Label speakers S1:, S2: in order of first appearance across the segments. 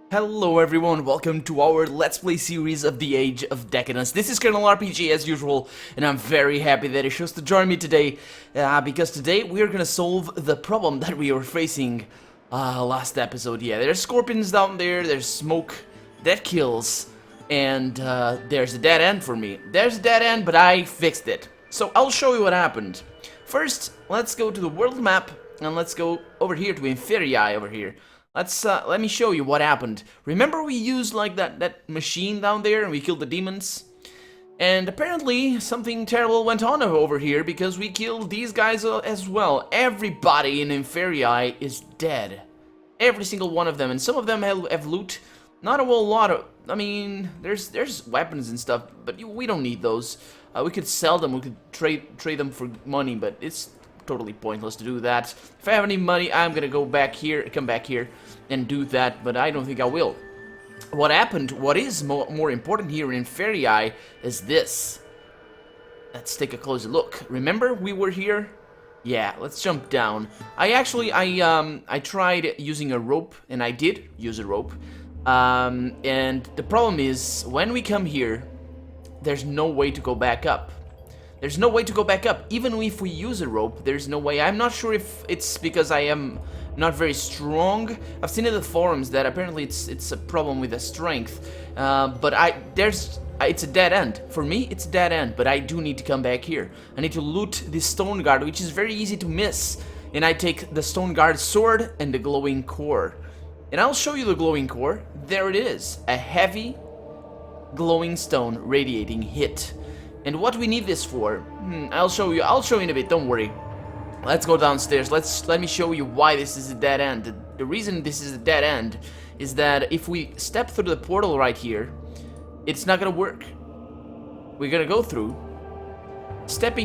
S1: Hello everyone, welcome to our Let's Play series of the Age of Decadence. This is Colonel RPG as usual, and I'm very happy that you chose to join me today, because today we're gonna solve the problem that we were facing last episode. Yeah, there's scorpions down there, there's smoke that kills, and there's a dead end for me. There's a dead end, but I fixed it. So I'll show you what happened. First, let's go to the world map, and let's go over here to Inori over here. Let me show you what happened. Remember we used like that machine down there and we killed the demons? And apparently something terrible went on over here because we killed these guys as well. Everybody in Inori is dead. Every single one of them, and some of them have loot. Not a whole lot of, I mean, there's weapons and stuff, but we don't need those. We could sell them, we could trade them for money, but it's totally pointless to do that. If I have any money, I'm gonna come back here and do that, but I don't think I will. What happened, what is more important here in Inori is this. Let's take a closer look. Remember we were here? Yeah, let's jump down. I tried using a rope, and I did use a rope. And the problem is, when we come here, there's no way to go back up. There's no way to go back up. Even if we use a rope, there's no way. I'm not sure if it's because I am not very strong. I've seen in the forums that apparently it's a problem with the strength. But it's a dead end. For me, it's a dead end, but I do need to come back here. I need to loot this stone guard, which is very easy to miss. And I take the stone guard sword and the glowing core. And I'll show you the glowing core. There it is. A heavy glowing stone radiating hit. And what we need this for? I'll show you in a bit, don't worry. Let's go downstairs. Let me show you why this is a dead end. The reason this is a dead end is that if we step through the portal right here, it's not gonna work. We're gonna go through. You step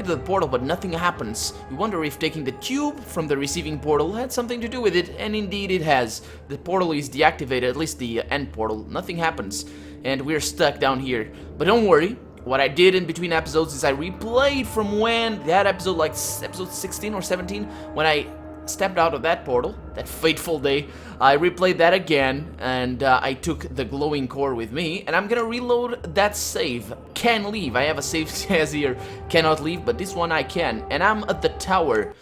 S1: into the portal, but nothing happens. You wonder if taking the tube from the receiving portal had something to do with it, and indeed it has. The portal is deactivated, at least the end portal. Nothing happens, and we're stuck down here. But don't worry. What I did in between episodes is I replayed from that episode, like episode 16 or 17, when I stepped out of that portal, that fateful day. I replayed that again, and I took the glowing core with me, and I'm gonna reload that save. Can leave. I have a save says here, cannot leave, but this one I can. And I'm at the tower,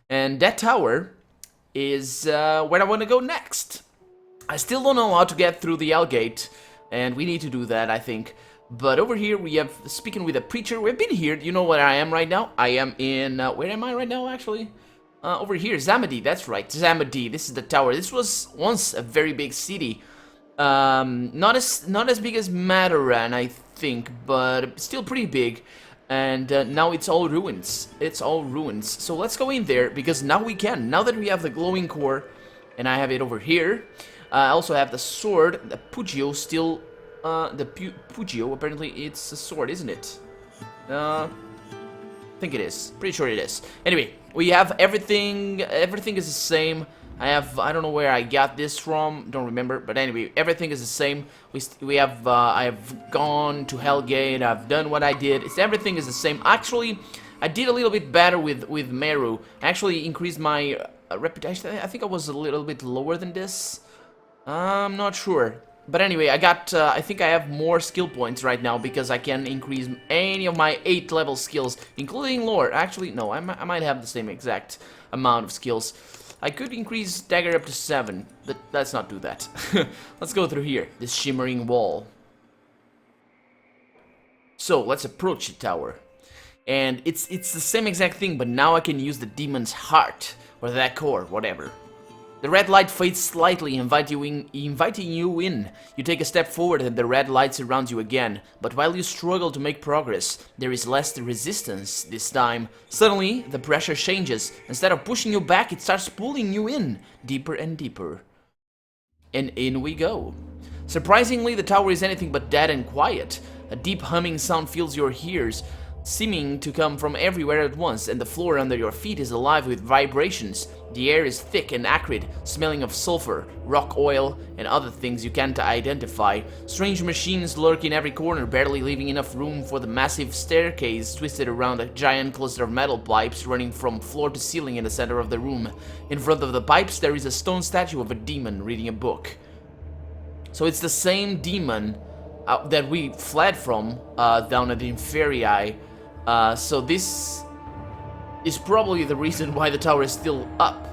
S1: and that tower is where I want to go next. I still don't know how to get through the L gate, and we need to do that, I think. But over here we have, speaking with a preacher, we've been here. You know where I am right now? I am in, where am I right now actually? Over here, Zamadi, that's right, Zamadi, this is the tower. This was once a very big city. Not as big as Mataran, I think, but still pretty big. And now it's all ruins. It's all ruins. So let's go in there, because now we can. Now that we have the glowing core, and I have it over here, I also have the sword, the Pugio still... Pugio, apparently it's a sword, isn't it? I think it is. Pretty sure it is. Anyway, we have everything. Everything is the same. I don't know where I got this from. Don't remember. But anyway, everything is the same. I have gone to Hellgate. I've done what I did. Everything is the same. Actually, I did a little bit better with Meru. I actually increased my reputation. I think I was a little bit lower than this. I'm not sure. But anyway, I think I have more skill points right now because I can increase any of my 8 level skills, including lore. Actually, no, I might have the same exact amount of skills. I could increase dagger up to 7, but let's not do that. Let's go through here, this shimmering wall. So, let's approach the tower. And it's the same exact thing, but now I can use the demon's heart, or that core, whatever. The red light fades slightly, inviting you in. You take a step forward and the red light surrounds you again. But while you struggle to make progress, there is less resistance this time. Suddenly, the pressure changes. Instead of pushing you back, it starts pulling you in, deeper and deeper. And in we go. Surprisingly, the tower is anything but dead and quiet. A deep humming sound fills your ears, seeming to come from everywhere at once, and the floor under your feet is alive with vibrations. The air is thick and acrid, smelling of sulfur, rock oil, and other things you can't identify. Strange machines lurk in every corner, barely leaving enough room for the massive staircase twisted around a giant cluster of metal pipes running from floor to ceiling in the center of the room. In front of the pipes, there is a stone statue of a demon reading a book. So it's the same demon that we fled from down at the Inferii. So this is probably the reason why the tower is still up.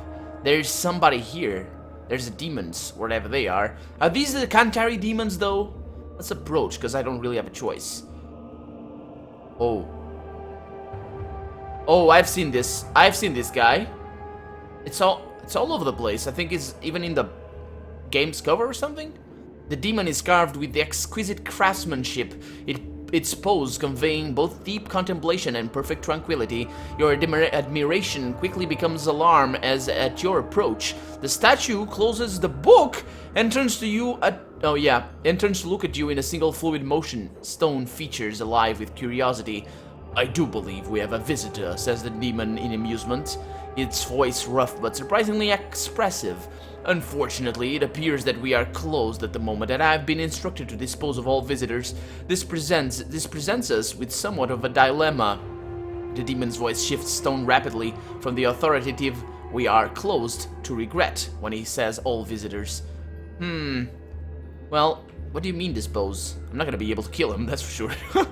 S1: There's somebody here. There's the demons, whatever they are. Are these the Kantari demons, though? Let's approach, because I don't really have a choice. Oh. Oh, I've seen this. I've seen this guy. It's all over the place. I think it's even in the game's cover or something. The demon is carved with the exquisite craftsmanship. Its pose conveying both deep contemplation and perfect tranquility. Your admiration quickly becomes alarm as at your approach, the statue closes the book and turns to you and turns to look at you in a single fluid motion. Stone features alive with curiosity. I do believe we have a visitor, says the demon in amusement, its voice rough but surprisingly expressive. Unfortunately, it appears that we are closed at the moment, and I have been instructed to dispose of all visitors. This presents us with somewhat of a dilemma. The demon's voice shifts tone rapidly from the authoritative "we are closed" to regret when he says all visitors. Well, what do you mean dispose? I'm not gonna be able to kill him, that's for sure.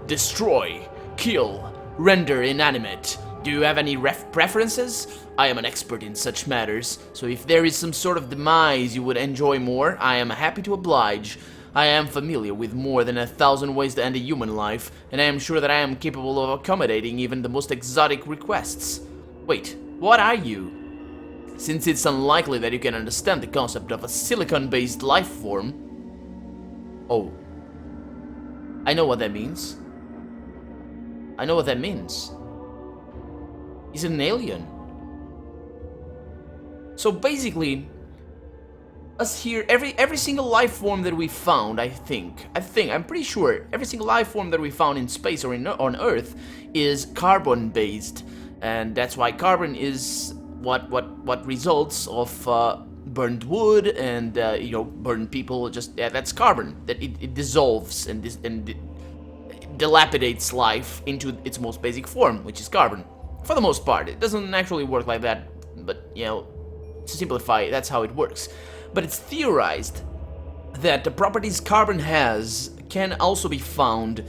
S1: Destroy, kill, render inanimate. Do you have any preferences? I am an expert in such matters, so if there is some sort of demise you would enjoy more, I am happy to oblige. I am familiar with more than 1,000 ways to end a human life, and I am sure that I am capable of accommodating even the most exotic requests. Wait, what are you? Since it's unlikely that you can understand the concept of a silicon-based life form... Oh. I know what that means. I know what that means. He's an alien. So basically, us here, every single life form that we found, I'm pretty sure every single life form that we found in space or on Earth is carbon-based, and that's why carbon is what results of burned wood and burned people. That's carbon. That it dissolves and dilapidates life into its most basic form, which is carbon. For the most part, it doesn't actually work like that, but to simplify, that's how it works. But it's theorized that the properties carbon has can also be found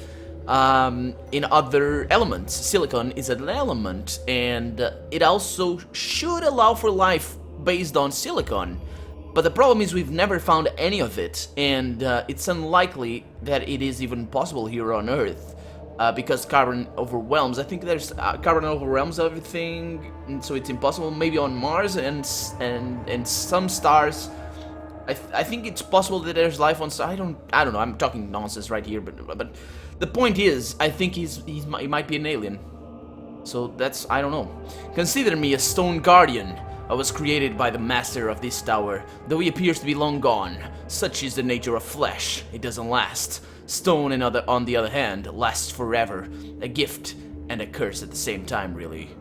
S1: in other elements. Silicon is an element, and it also should allow for life based on silicon. But the problem is we've never found any of it, and it's unlikely that it is even possible here on Earth. Because carbon overwhelms. I think there's carbon overwhelms everything, and so it's impossible. Maybe on Mars and some stars. I think it's possible that there's life on stars. I don't know. I'm talking nonsense right here, but the point is, I think he might be an alien. So that's, I don't know. Consider me a stone guardian. I was created by the master of this tower, though he appears to be long gone. Such is the nature of flesh. It doesn't last. Stone, on the other hand, lasts forever. A gift and a curse at the same time, really.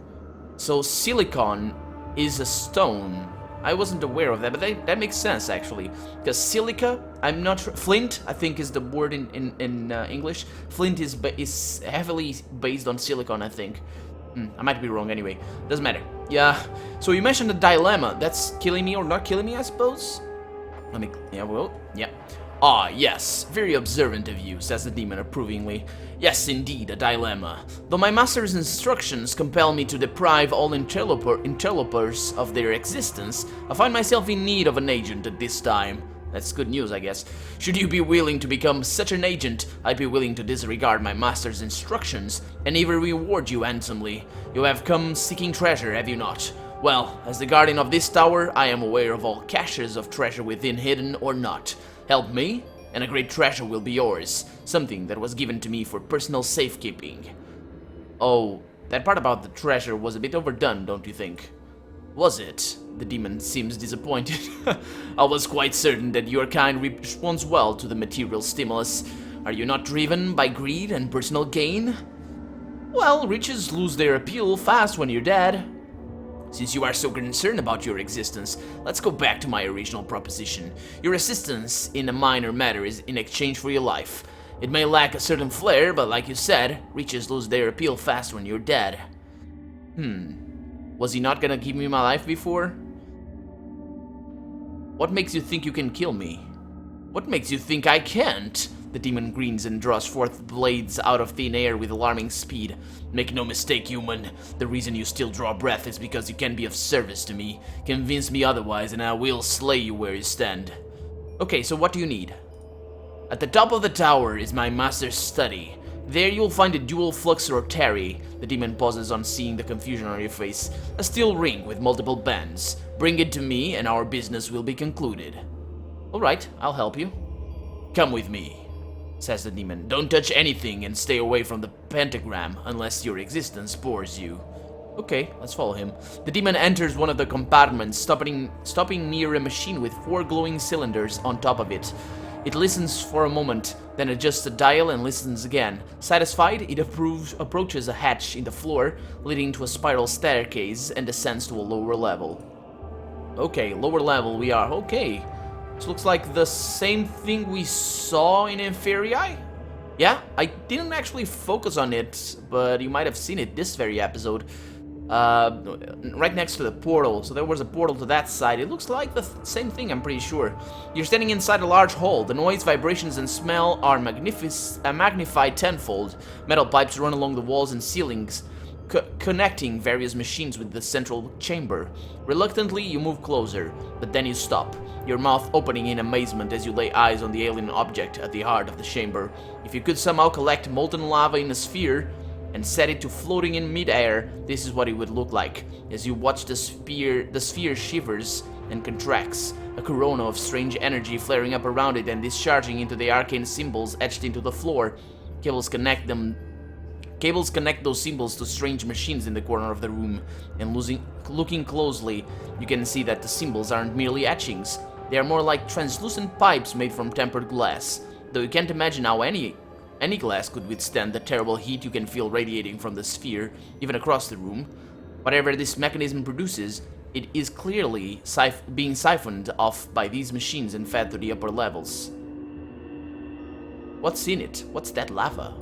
S1: So silicon is a stone. I wasn't aware of that, but that makes sense, actually. Because silica, I'm not sure. Flint, I think, is the word in English. Flint is heavily based on silicon, I think. I might be wrong anyway. Doesn't matter. Yeah. So you mentioned the dilemma. That's killing me or not killing me, I suppose? Yeah. Ah, yes, very observant of you, says the demon approvingly. Yes, indeed, a dilemma. Though my master's instructions compel me to deprive all interlopers of their existence, I find myself in need of an agent at this time. That's good news, I guess. Should you be willing to become such an agent, I'd be willing to disregard my master's instructions and even reward you handsomely. You have come seeking treasure, have you not? Well, as the guardian of this tower, I am aware of all caches of treasure within, hidden or not. Help me, and a great treasure will be yours. Something that was given to me for personal safekeeping. Oh, that part about the treasure was a bit overdone, don't you think? Was it? The demon seems disappointed. I was quite certain that your kind responds well to the material stimulus. Are you not driven by greed and personal gain? Well, riches lose their appeal fast when you're dead. Since you are so concerned about your existence, let's go back to my original proposition. Your assistance in a minor matter is in exchange for your life. It may lack a certain flair, but like you said, riches lose their appeal fast when you're dead. Was he not gonna give me my life before? What makes you think you can kill me? What makes you think I can't? The demon grins and draws forth blades out of thin air with alarming speed. Make no mistake, human. The reason you still draw breath is because you can be of service to me. Convince me otherwise and I will slay you where you stand. Okay, so what do you need? At the top of the tower is my master's study. There you'll find a dual flux rotary. The demon pauses on seeing the confusion on your face. A steel ring with multiple bands. Bring it to me and our business will be concluded. Alright, I'll help you. Come with me, says the demon. Don't touch anything and stay away from the pentagram unless your existence bores you. Okay, let's follow him. The demon enters one of the compartments, stopping near a machine with 4 glowing cylinders on top of it. It listens for a moment, then adjusts the dial and listens again. Satisfied, it approaches a hatch in the floor, leading to a spiral staircase and descends to a lower level. Okay, lower level we are. Okay. This looks like the same thing we saw in Inferii? Yeah, I didn't actually focus on it, but you might have seen it this very episode. Right next to the portal, so there was a portal to that side. It looks like the same thing, I'm pretty sure. You're standing inside a large hall. The noise, vibrations, and smell are magnified tenfold. Metal pipes run along the walls and ceilings, connecting various machines with the central chamber. Reluctantly, you move closer, but then you stop, your mouth opening in amazement as you lay eyes on the alien object at the heart of the chamber. If you could somehow collect molten lava in a sphere and set it to floating in mid-air, this is what it would look like. As you watch the sphere shivers and contracts, a corona of strange energy flaring up around it and discharging into the arcane symbols etched into the floor. Cables connect those symbols to strange machines in the corner of the room, and looking closely, you can see that the symbols aren't merely etchings. They are more like translucent pipes made from tempered glass, though you can't imagine how any glass could withstand the terrible heat you can feel radiating from the sphere, even across the room. Whatever this mechanism produces, it is clearly being siphoned off by these machines and fed to the upper levels. What's in it? What's that lava?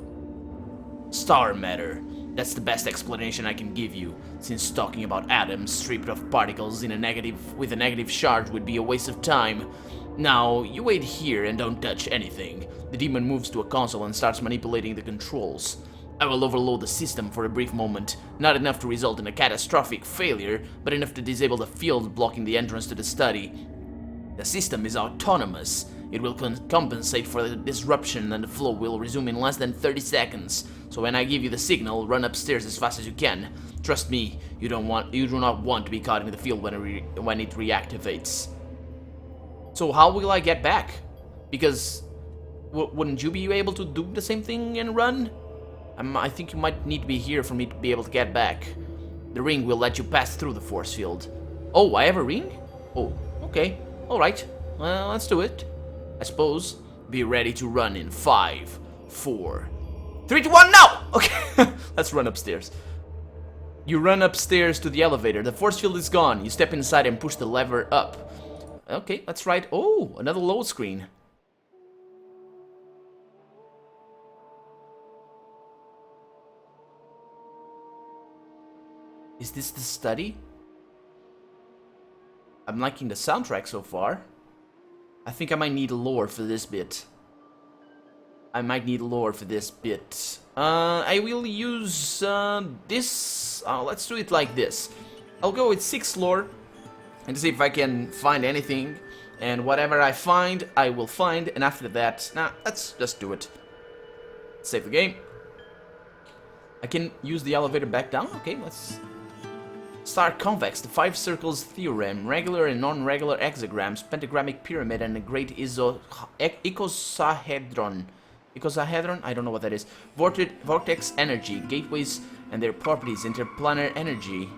S1: Star matter. That's the best explanation I can give you, since talking about atoms stripped of particles with a negative charge would be a waste of time. Now, you wait here and don't touch anything. The demon moves to a console and starts manipulating the controls. I will overload the system for a brief moment, not enough to result in a catastrophic failure, but enough to disable the field blocking the entrance to the study. The system is autonomous. It will compensate for the disruption and the flow will resume in less than 30 seconds. So when I give you the signal, run upstairs as fast as you can. Trust me, you do not want to be caught in the field when it reactivates. So how will I get back? Because wouldn't you be able to do the same thing and run? I think you might need to be here for me to be able to get back. The ring will let you pass through the force field. Oh, I have a ring? Oh, okay. Alright. Well, let's do it. I suppose. Be ready to run in 5, 4, 3, 2, 1, now! Okay, let's run upstairs. You run upstairs to the elevator. The force field is gone. You step inside and push the lever up. Okay, that's right. Oh, another load screen. Is this the study? I'm liking the soundtrack so far. I think I might need lore for this bit. I will use this. Let's do it like this. I'll go with 6 lore and see if I can find anything. And whatever I find, I will find. And after that, let's just do it. Save the game. I can use the elevator back down. Okay, let's start. Convex, the 5 circles theorem, regular and non-regular hexagrams, pentagrammic pyramid, and a great icosahedron. Icosahedron? I don't know what that is. Vortex energy, gateways and their properties, interplanar energy,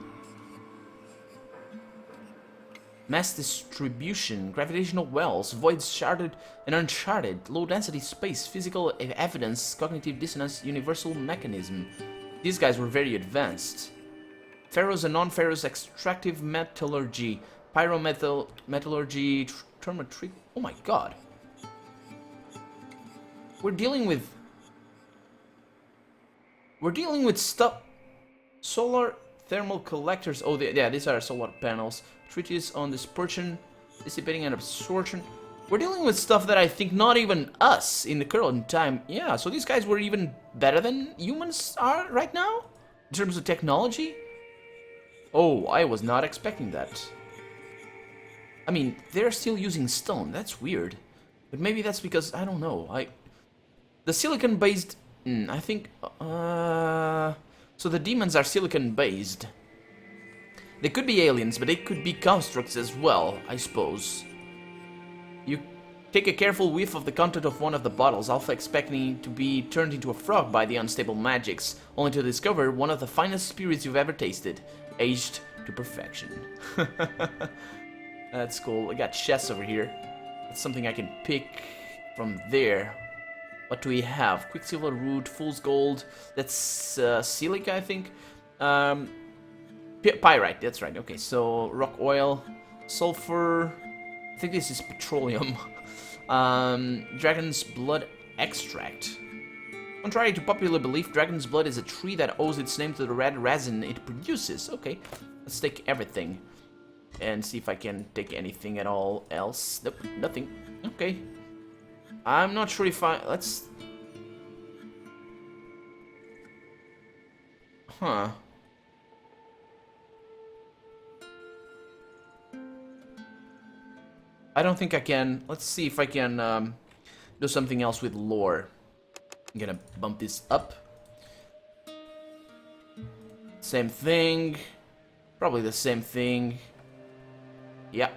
S1: mass distribution, gravitational wells, voids sharded and uncharted, low density space, physical evidence, cognitive dissonance, universal mechanism. These guys were very advanced. Ferrous and non-ferrous extractive metallurgy, pyrometallurgy, thermotric. Oh my god. We're dealing with stuff. Solar thermal collectors. Oh, yeah, these are solar panels. Treatise on dispersion, dissipating and absorption. We're dealing with stuff that I think not even us in the current time. Yeah, so these guys were even better than humans are right now? In terms of technology? Oh, I was not expecting that. I mean, they're still using stone. That's weird. But maybe that's because, I don't know. The silicon-based... I think... So the demons are silicon-based. They could be aliens, but they could be constructs as well, I suppose. You take a careful whiff of the content of one of the bottles, Alpha expecting to be turned into a frog by the unstable magics, only to discover one of the finest spirits you've ever tasted, aged to perfection. That's cool. I got chests over here. That's something I can pick from there. What do we have? Quicksilver root, fool's gold. That's silica, I think. Pyrite, that's right. Okay, so rock oil, sulfur. I think this is petroleum. Dragon's blood extract. Contrary to popular belief, dragon's blood is a tree that owes its name to the red resin it produces. Okay, let's take everything and see if I can take anything at all else. Nope, nothing. Okay. I'm not sure if I... Let's... Huh. I don't think I can... Let's see if I can do something else with lore. I'm gonna bump this up. Same thing. Probably the same thing. Yeah.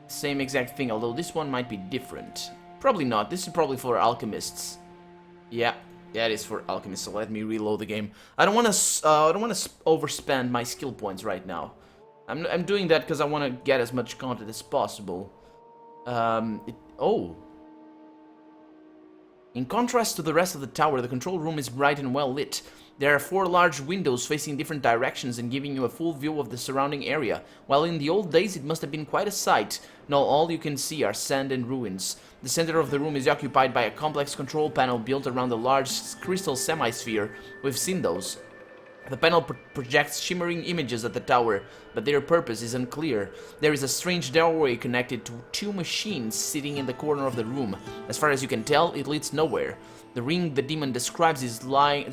S1: Same exact thing, although this one might be different. Probably not. This is probably for alchemists. Yeah, that is for alchemists. So let me reload the game. I don't want to overspend my skill points right now. I'm doing that because I want to get as much content as possible. Oh. In contrast to the rest of the tower, the control room is bright and well lit. There are 4 large windows facing different directions and giving you a full view of the surrounding area. While in the old days it must have been quite a sight, now all you can see are sand and ruins. The center of the room is occupied by a complex control panel built around a large crystal semi-sphere. We've seen those. The panel projects shimmering images at the tower, but their purpose is unclear. There is a strange doorway connected to 2 machines sitting in the corner of the room. As far as you can tell, it leads nowhere. The ring the demon described is lying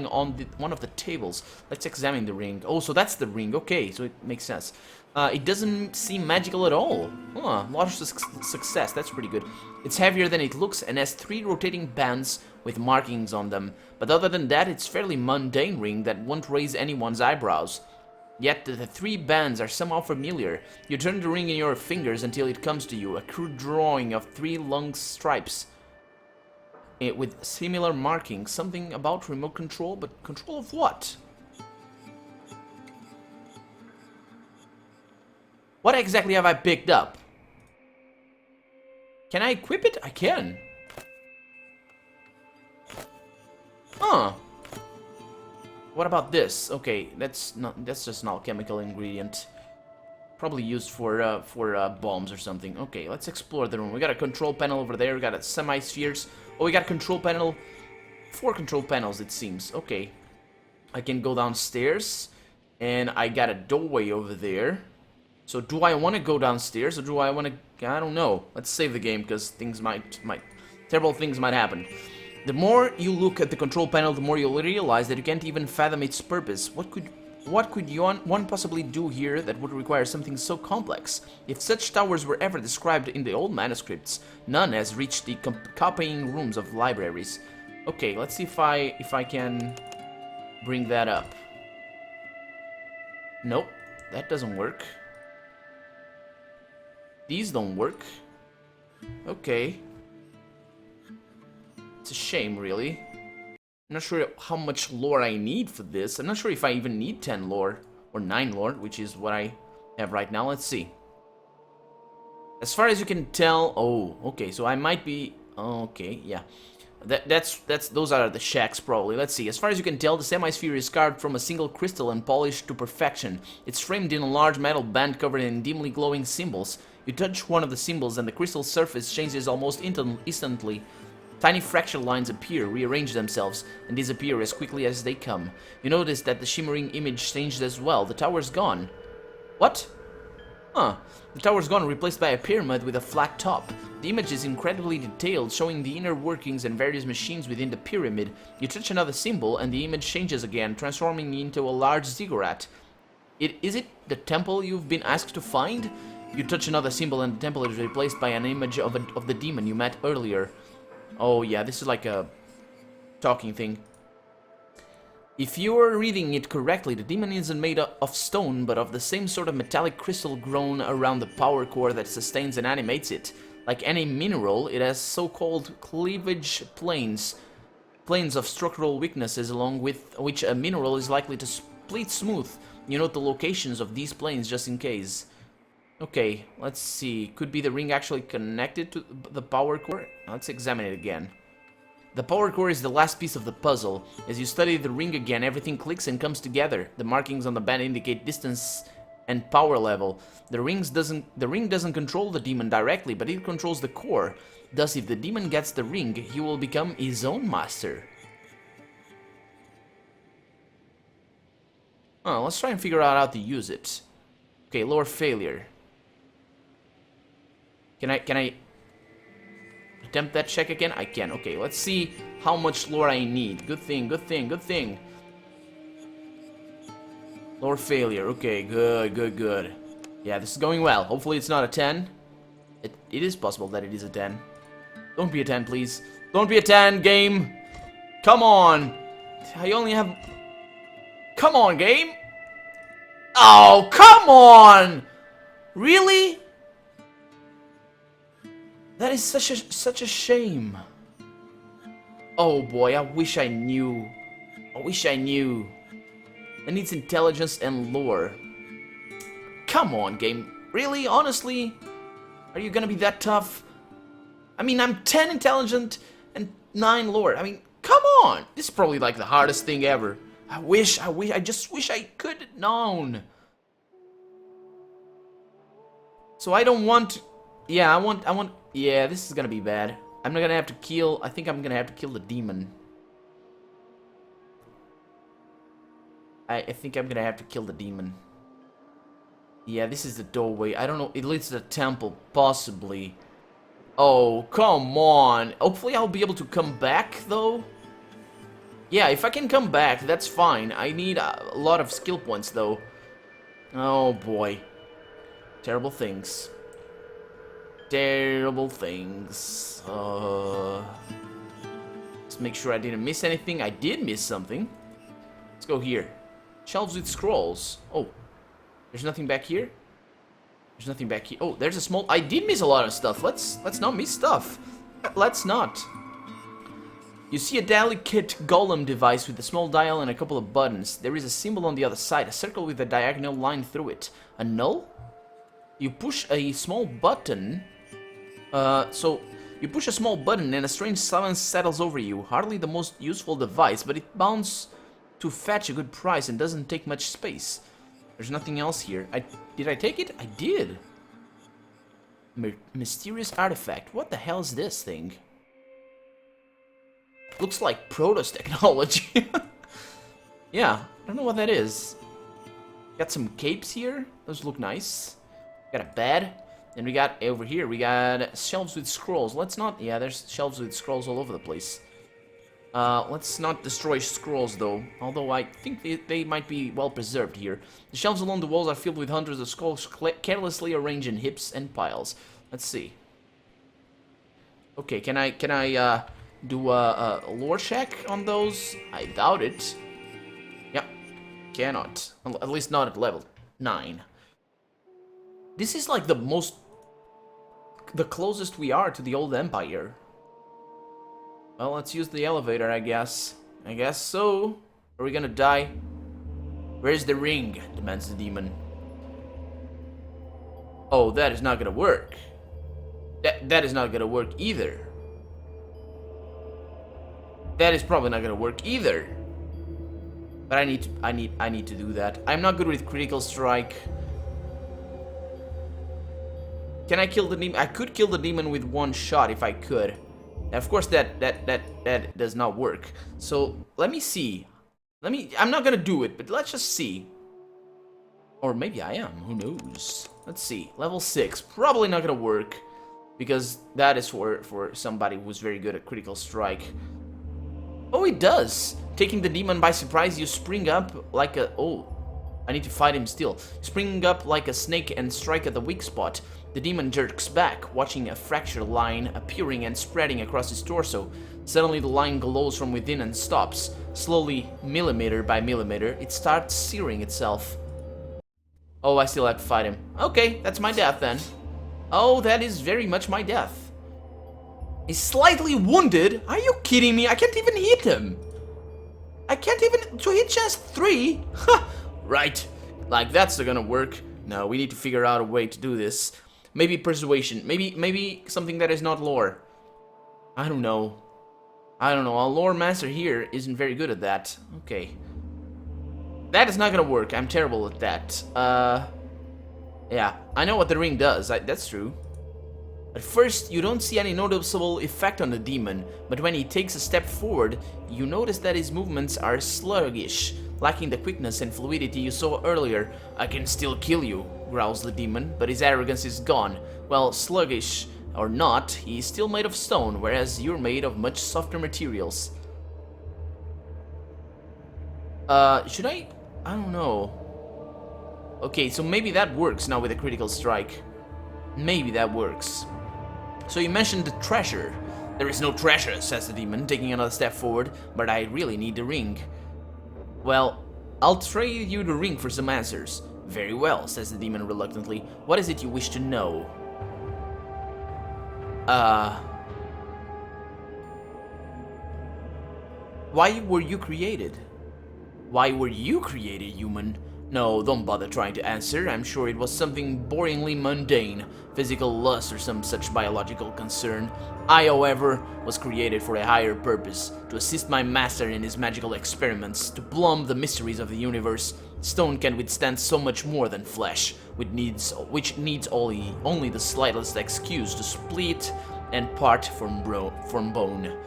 S1: on one of the tables. Let's examine the ring. Oh, so that's the ring. Okay, so it makes sense. It doesn't seem magical at all. Huh, lot of success. That's pretty good. It's heavier than it looks and has 3 rotating bands with markings on them. But other than that, it's a fairly mundane ring that won't raise anyone's eyebrows. Yet the 3 bands are somehow familiar. You turn the ring in your fingers until it comes to you, a crude drawing of 3 long stripes with similar markings. Something about remote control, but control of what? What exactly have I picked up? Can I equip it? I can. Huh. What about this? Okay, that's just an alchemical ingredient. Probably used for bombs or something. Okay, let's explore the room. We got a control panel over there. We got a semi-spheres. Oh, we got a control panel. 4 control panels, it seems. Okay. I can go downstairs. And I got a doorway over there. So do I want to go downstairs or do I want to... I don't know. Let's save the game because things might... Terrible things might happen. The more you look at the control panel, the more you'll realize that you can't even fathom its purpose. What could one possibly do here that would require something so complex? If such towers were ever described in the old manuscripts, none has reached the copying rooms of libraries. Okay, let's see if I can bring that up. Nope, that doesn't work. These don't work. Okay. It's a shame, really. I'm not sure how much lore I need for this. I'm not sure if I even need 10 lore. Or 9 lore, which is what I have right now. Let's see. As far as you can tell... Oh, okay, so I might be... Okay, yeah. Those are the shacks, probably. Let's see. As far as you can tell, the semi-sphere is carved from a single crystal and polished to perfection. It's framed in a large metal band covered in dimly glowing symbols. You touch one of the symbols and the crystal surface changes almost instantly. Tiny fractal lines appear, rearrange themselves, and disappear as quickly as they come. You notice that the shimmering image changed as well. The tower's gone. What? Huh. The tower's gone, replaced by a pyramid with a flat top. The image is incredibly detailed, showing the inner workings and various machines within the pyramid. You touch another symbol, and the image changes again, transforming into a large ziggurat. Is it the temple you've been asked to find? You touch another symbol, and the temple is replaced by an image of the demon you met earlier. Oh yeah, this is like a talking thing. If you're reading it correctly, the demon isn't made of stone, but of the same sort of metallic crystal grown around the power core that sustains and animates it. Like any mineral, it has so-called cleavage planes. Planes of structural weaknesses along with which a mineral is likely to split smooth. You note the locations of these planes just in case. Okay, let's see. Could be the ring actually connected to the power core? Let's examine it again. The power core is the last piece of the puzzle. As you study the ring again, everything clicks and comes together. The markings on the band indicate distance and power level. The ring doesn't control the demon directly, but it controls the core. Thus, if the demon gets the ring, he will become his own master. Oh, let's try and figure out how to use it. Okay, lower failure. Can I attempt that check again? I can. Okay, let's see how much lore I need. Good thing, good thing, good thing. Lower failure. Okay, good, good, good. Yeah, this is going well. Hopefully it's not a 10. It is possible that it is a 10. Don't be a 10, please. Don't be a 10, game. Come on. I only have... Come on, game. Oh, come on. Really? That is such a shame. Oh boy, I wish I knew. I wish I knew. It needs intelligence and lore. Come on, game. Really? Honestly? Are you gonna be that tough? I mean, I'm 10 intelligent and 9 lore. I mean, come on. This is probably like the hardest thing ever. I just wish I could have known. So I don't want... Yeah, I want... Yeah, this is gonna be bad. I'm not gonna have to kill... I think I'm gonna have to kill the demon. I think I'm gonna have to kill the demon. Yeah, this is the doorway. I don't know. It leads to the temple, possibly. Oh, come on. Hopefully I'll be able to come back, though. Yeah, if I can come back, that's fine. I need a lot of skill points, though. Oh, boy. Terrible things. Terrible things. Let's make sure I didn't miss anything. I did miss something. Let's go here. Shelves with scrolls. Oh, there's nothing back here. There's nothing back here. Oh, there's a small... I did miss a lot of stuff. Let's not miss stuff. Let's not. You see a delicate golem device with a small dial and a couple of buttons. There is a symbol on the other side, a circle with a diagonal line through it. A null? You push a small button. So you push a small button and a strange silence settles over you. Hardly the most useful device, but it bounds to fetch a good price and doesn't take much space. There's nothing else here. Did I take it? I did. Mysterious artifact. What the hell is this thing? Looks like Protoss technology. Yeah, I don't know what that is. Got some capes here. Those look nice. Got a bed. And we got over here, we got shelves with scrolls. Let's not... Yeah, there's shelves with scrolls all over the place. Let's not destroy scrolls, though. Although I think they might be well preserved here. The shelves along the walls are filled with hundreds of scrolls carelessly arranged in heaps and piles. Let's see. Okay, can I do a lore check on those? I doubt it. Yep, cannot. At least not at level 9. This is like the closest we are to the old empire. Well, let's use the elevator, I guess. I guess so. Are we gonna die? Where's the ring? Demands the demon. Oh, that is not gonna work. That is not gonna work either. That is probably not gonna work either. But I need to do that. I'm not good with critical strike. Can I kill the demon? I could kill the demon with one shot if I could. Of course, that does not work. So let me see. I'm not gonna do it, but let's just see. Or maybe I am. Who knows? Let's see. Level 6. Probably not gonna work. Because that is for somebody who's very good at critical strike. Oh, it does! Taking the demon by surprise, you spring up like a... Oh, I need to fight him still. Spring up like a snake and strike at the weak spot. The demon jerks back, watching a fractured line appearing and spreading across his torso. Suddenly the line glows from within and stops. Slowly, millimeter by millimeter, it starts searing itself. Oh, I still have to fight him. Okay, that's my death then. Oh, that is very much my death. He's slightly wounded? Are you kidding me? I can't even hit him. I can't even... To hit just 3? Ha! Right. Like, that's not gonna work. No, we need to figure out a way to do this. Maybe persuasion. Maybe something that is not lore. I don't know. Our lore master here isn't very good at that. Okay. That is not gonna work. I'm terrible at that. Yeah, I know what the ring does. That's true. At first, you don't see any noticeable effect on the demon, but when he takes a step forward, you notice that his movements are sluggish, lacking the quickness and fluidity you saw earlier. I can still kill you, growls the demon, but his arrogance is gone. Well, sluggish or not, he is still made of stone, whereas you're made of much softer materials. Should I don't know. Okay, so maybe that works now with a critical strike. Maybe that works. So you mentioned the treasure. There is no treasure, says the demon, taking another step forward, but I really need the ring. Well, I'll trade you the ring for some answers. Very well, says the demon reluctantly. What is it you wish to know? Why were you created? Why were you created, human? No, don't bother trying to answer. I'm sure it was something boringly mundane, physical lust or some such biological concern. I, however, was created for a higher purpose, to assist my master in his magical experiments, to plumb the mysteries of the universe. Stone can withstand so much more than flesh, which needs only the slightest excuse to split and part from bone.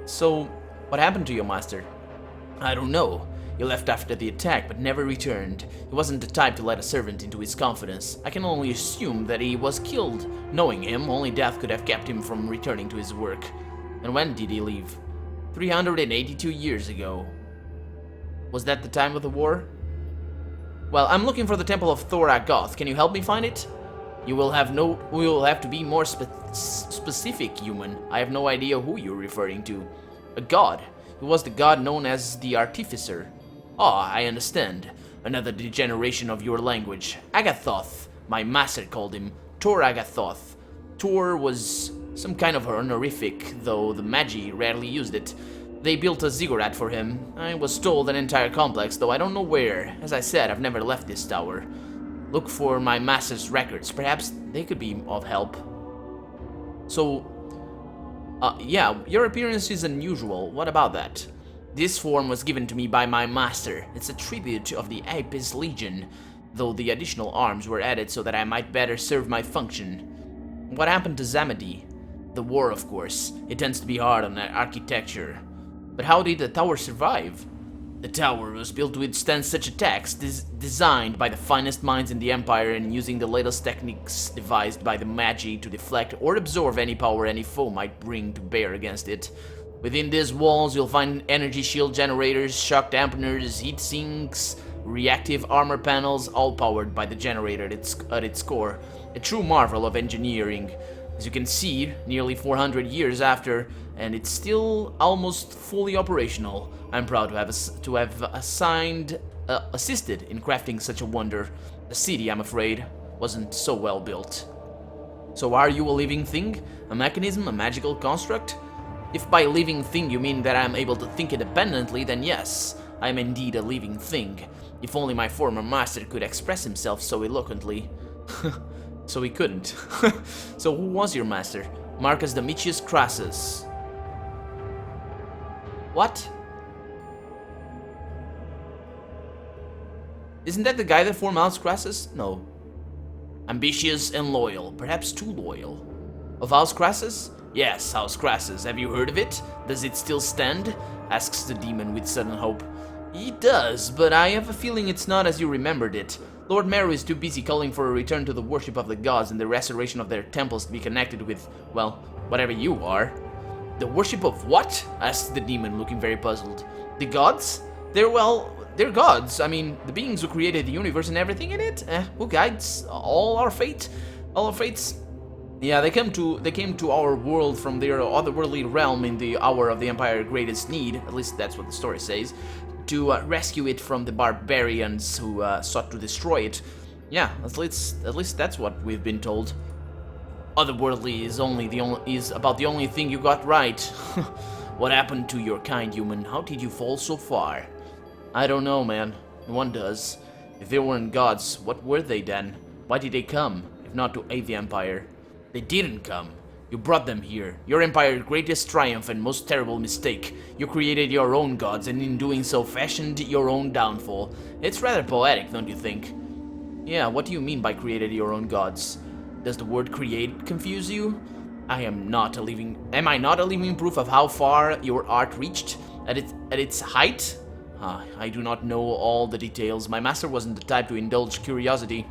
S1: So, what happened to your master? I don't know. He left after the attack, but never returned. He wasn't the type to let a servant into his confidence. I can only assume that he was killed. Knowing him, only death could have kept him from returning to his work. And when did he leave? 382 years ago. Was that the time of the war? Well, I'm looking for the Temple of Thor Agoth. Can you help me find it? We will have to be more specific, human. I have no idea who you're referring to. A god. He was the god known as the Artificer. Ah, I understand. Another degeneration of your language. Agathoth. My master called him Tor Agathoth. Tor was some kind of honorific, though the Magi rarely used it. They built a ziggurat for him. I was told an entire complex, though I don't know where. As I said, I've never left this tower. Look for my master's records. Perhaps they could be of help. So, yeah, your appearance is unusual. What about that? This form was given to me by my master. It's a tribute of the Apis Legion, though the additional arms were added so that I might better serve my function. What happened to Zamadi? The war, of course. It tends to be hard on architecture. But how did the tower survive? The tower was built to withstand such attacks, designed by the finest minds in the Empire and using the latest techniques devised by the Magi to deflect or absorb any power any foe might bring to bear against it. Within these walls, you'll find energy shield generators, shock dampeners, heat sinks, reactive armor panels, all powered by the generator at its core. A true marvel of engineering. As you can see, nearly 400 years after, and it's still almost fully operational. I'm proud to have assisted in crafting such a wonder. The city, I'm afraid, wasn't so well built. So are you a living thing? A mechanism? A magical construct? If by living thing you mean that I'm able to think independently, then yes, I am indeed a living thing. If only my former master could express himself so eloquently. So he couldn't. So who was your master? Marcus Domitius Crassus. What? Isn't that the guy that formed House Crassus? No. Ambitious and loyal, perhaps too loyal. Of House Crassus? Yes, House Crassus. Have you heard of it? Does it still stand? Asks the demon with sudden hope. It does, but I have a feeling it's not as you remembered it. Lord Meru is too busy calling for a return to the worship of the gods and the restoration of their temples to be connected with, well, whatever you are. The worship of what? Asked the demon, looking very puzzled. The gods? They're gods. I mean, the beings who created the universe and everything in it. Who guides all our fate? All our fates? Yeah, they came to our world from their otherworldly realm in the hour of the Empire's greatest need. At least that's what the story says. To rescue it from the barbarians who sought to destroy it. Yeah, at least that's what we've been told. Otherworldly is about the only thing you got right. What happened to your kind, human? How did you fall so far? I don't know, man. No one does. If they weren't gods, what were they then? Why did they come, if not to aid the Empire? They didn't come. You brought them here. Your Empire's greatest triumph and most terrible mistake. You created your own gods, and in doing so fashioned your own downfall. It's rather poetic, don't you think? Yeah, what do you mean by created your own gods? Does the word create confuse you? Am I not a living proof of how far your art reached? At its height? I do not know all the details. My master wasn't the type to indulge curiosity.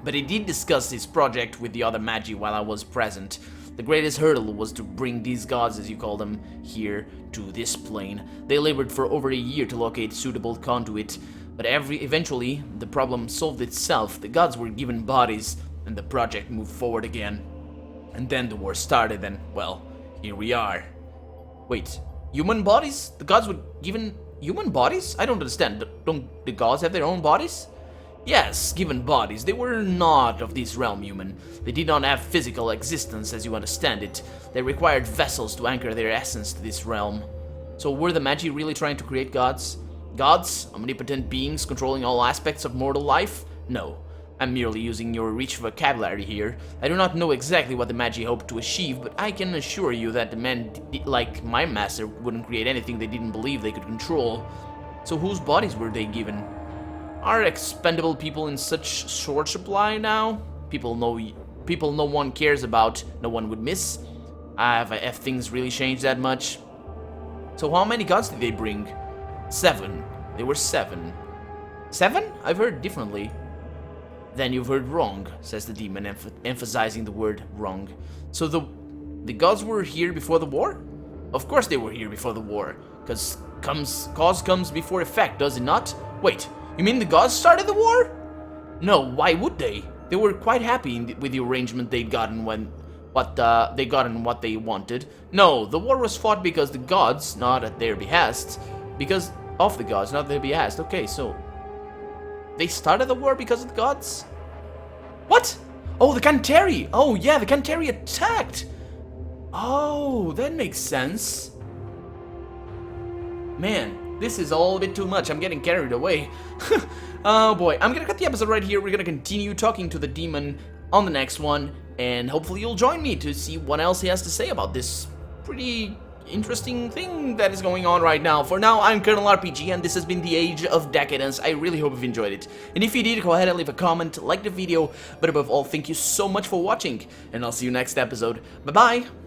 S1: But he did discuss his project with the other magi while I was present. The greatest hurdle was to bring these gods, as you call them, here to this plane. They labored for over a year to locate suitable conduit, but eventually the problem solved itself. The gods were given bodies, and the project moved forward again. And then the war started, and, well, here we are. Wait, human bodies? The gods were given human bodies? I don't understand. Don't the gods have their own bodies? Yes, given bodies. They were not of this realm, human. They did not have physical existence as you understand it. They required vessels to anchor their essence to this realm. So were the Magi really trying to create gods? Gods? Omnipotent beings controlling all aspects of mortal life? No. I'm merely using your rich vocabulary here. I do not know exactly what the Magi hoped to achieve, but I can assure you that the men like my master wouldn't create anything they didn't believe they could control. So whose bodies were they given? Are expendable people in such short supply now? People no one cares about, no one would miss? Have things really changed that much? So how many gods did they bring? 7. They were 7. 7? I've heard differently. Then you've heard wrong, says the demon, emphasizing the word wrong. So the gods were here before the war? Of course they were here before the war, because cause comes before effect, does it not? Wait, you mean the gods started the war? No, why would they? They were quite happy with the arrangement they'd gotten what they wanted. No, the war was fought because the gods, not at their behest. Because of the gods, not at their behest. Okay, so they started the war because of the gods? What? Oh, the Canteri! Oh yeah, the Canteri attacked! Oh, that makes sense. Man, this is all a bit too much. I'm getting carried away. Oh boy, I'm gonna cut the episode right here. We're gonna continue talking to the demon on the next one, and hopefully you'll join me to see what else he has to say about this pretty interesting thing that is going on right now. For now, I'm Colonel RPG, and this has been the Age of Decadence. I really hope you've enjoyed it. And if you did, go ahead and leave a comment, like the video, but above all, thank you so much for watching, and I'll see you next episode. Bye-bye!